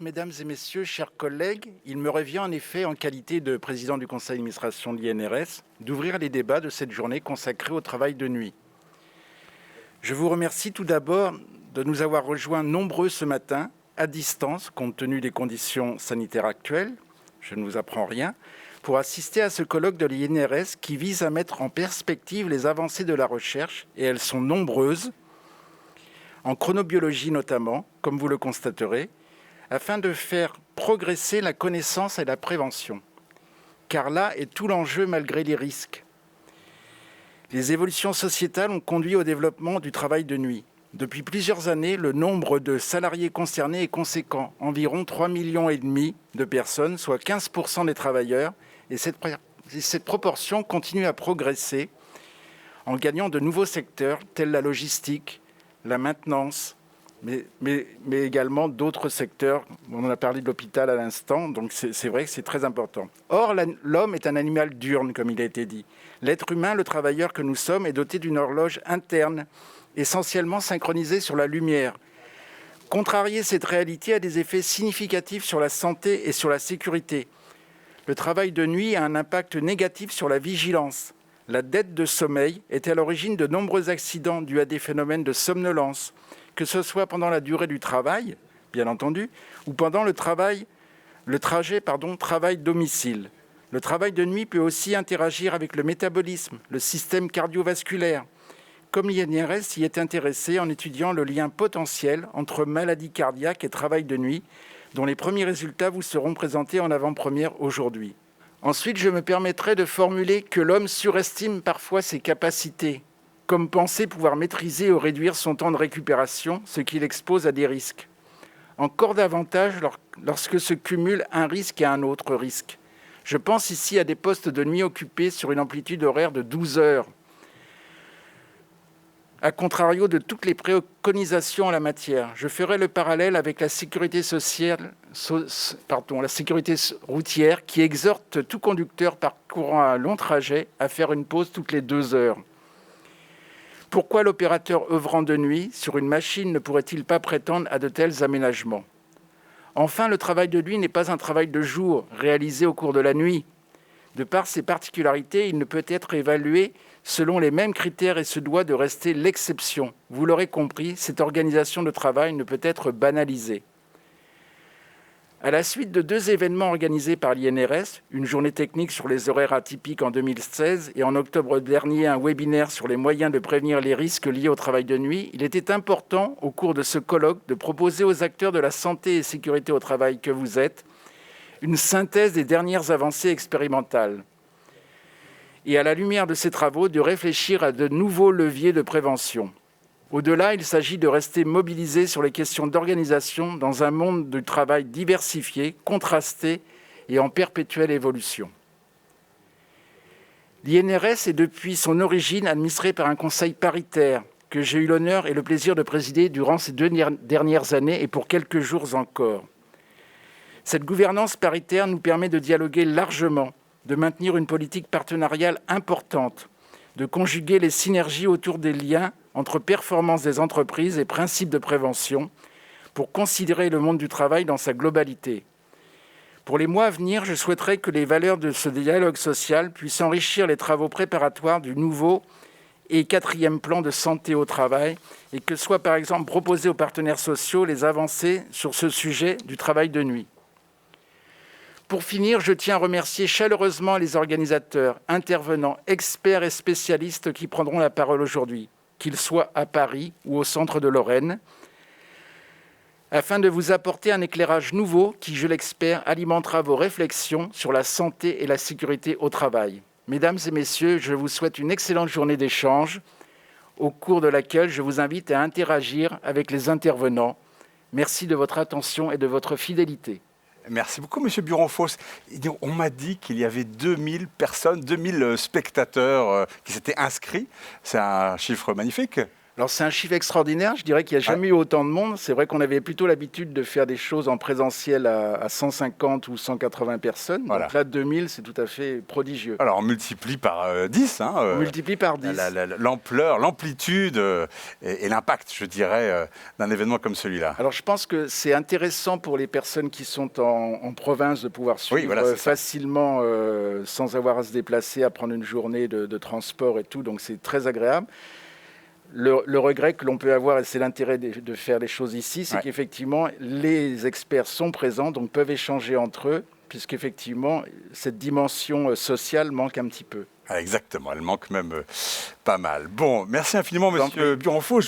Mesdames et messieurs, chers collègues, il me revient en effet, en qualité de président du conseil d'administration de l'INRS, d'ouvrir les débats de cette journée consacrée au travail de nuit. Je vous remercie tout d'abord de nous avoir rejoints nombreux ce matin, à distance, compte tenu des conditions sanitaires actuelles, je ne vous apprends rien, pour assister à ce colloque de l'INRS qui vise à mettre en perspective les avancées de la recherche, et elles sont nombreuses, en chronobiologie notamment, comme vous le constaterez, afin de faire progresser la connaissance et la prévention. Car là est tout l'enjeu malgré les risques. Les évolutions sociétales ont conduit au développement du travail de nuit. Depuis plusieurs années, le nombre de salariés concernés est conséquent, environ 3,5 millions de personnes, soit 15% des travailleurs, et cette proportion continue à progresser en gagnant de nouveaux secteurs tels la logistique, la maintenance, mais également d'autres secteurs. On a parlé de l'hôpital à l'instant, donc c'est vrai que c'est très important. Or, l'homme est un animal diurne, comme il a été dit. L'être humain, le travailleur que nous sommes, est doté d'une horloge interne, essentiellement synchronisée sur la lumière. Contrarier cette réalité a des effets significatifs sur la santé et sur la sécurité. Le travail de nuit a un impact négatif sur la vigilance. La dette de sommeil est à l'origine de nombreux accidents dus à des phénomènes de somnolence, que ce soit pendant la durée du travail, bien entendu, ou pendant le trajet travail-domicile. Le travail de nuit peut aussi interagir avec le métabolisme, le système cardiovasculaire. Comme l'INRS y est intéressé en étudiant le lien potentiel entre maladie cardiaque et travail de nuit, dont les premiers résultats vous seront présentés en avant-première aujourd'hui. Ensuite, je me permettrai de formuler que l'homme surestime parfois ses capacités, comme penser pouvoir maîtriser ou réduire son temps de récupération, ce qui l'expose à des risques. Encore davantage lorsque se cumulent un risque et un autre risque. Je pense ici à des postes de nuit occupés sur une amplitude horaire de 12 heures, à contrario de toutes les préconisations en la matière. Je ferai le parallèle avec la sécurité routière qui exhorte tout conducteur parcourant un long trajet à faire une pause toutes les 2 heures. Pourquoi l'opérateur œuvrant de nuit sur une machine ne pourrait-il pas prétendre à de tels aménagements ? Enfin, le travail de nuit n'est pas un travail de jour réalisé au cours de la nuit. De par ses particularités, il ne peut être évalué selon les mêmes critères et se doit de rester l'exception. Vous l'aurez compris, cette organisation de travail ne peut être banalisée. À la suite de 2 événements organisés par l'INRS, une journée technique sur les horaires atypiques en 2016 et en octobre dernier un webinaire sur les moyens de prévenir les risques liés au travail de nuit, il était important, au cours de ce colloque, de proposer aux acteurs de la santé et sécurité au travail que vous êtes une synthèse des dernières avancées expérimentales. Et à la lumière de ces travaux, de réfléchir à de nouveaux leviers de prévention. Au-delà, il s'agit de rester mobilisé sur les questions d'organisation dans un monde du travail diversifié, contrasté et en perpétuelle évolution. L'INRS est depuis son origine administré par un conseil paritaire que j'ai eu l'honneur et le plaisir de présider durant ces 2 dernières années et pour quelques jours encore. Cette gouvernance paritaire nous permet de dialoguer largement, de maintenir une politique partenariale importante, de conjuguer les synergies autour des liens entre performance des entreprises et principes de prévention pour considérer le monde du travail dans sa globalité. Pour les mois à venir, je souhaiterais que les valeurs de ce dialogue social puissent enrichir les travaux préparatoires du nouveau et 4e plan de santé au travail et que soient par exemple proposés aux partenaires sociaux les avancées sur ce sujet du travail de nuit. Pour finir, je tiens à remercier chaleureusement les organisateurs, intervenants, experts et spécialistes qui prendront la parole aujourd'hui, qu'ils soient à Paris ou au centre de Lorraine, afin de vous apporter un éclairage nouveau qui, je l'espère, alimentera vos réflexions sur la santé et la sécurité au travail. Mesdames et messieurs, je vous souhaite une excellente journée d'échange, au cours de laquelle je vous invite à interagir avec les intervenants. Merci de votre attention et de votre fidélité. Merci beaucoup, M. Buronfos. On m'a dit qu'il y avait 2000 personnes, 2000 spectateurs qui s'étaient inscrits. C'est un chiffre magnifique. Alors c'est un chiffre extraordinaire, je dirais qu'il n'y a jamais eu autant de monde. C'est vrai qu'on avait plutôt l'habitude de faire des choses en présentiel à 150 ou 180 personnes. Voilà. Donc là, 2000, c'est tout à fait prodigieux. Alors on multiplie par 10. On multiplie par 10. L'ampleur, l'amplitude et l'impact, je dirais, d'un événement comme celui-là. Alors je pense que c'est intéressant pour les personnes qui sont en province de pouvoir suivre facilement sans avoir à se déplacer, à prendre une journée de transport et tout. Donc c'est très agréable. Le regret que l'on peut avoir, et c'est l'intérêt de faire les choses ici, c'est qu'effectivement, les experts sont présents, donc peuvent échanger entre eux, puisqu'effectivement, cette dimension sociale manque un petit peu. Ah, exactement, elle manque même pas mal. Bon, merci infiniment, monsieur Buronfos.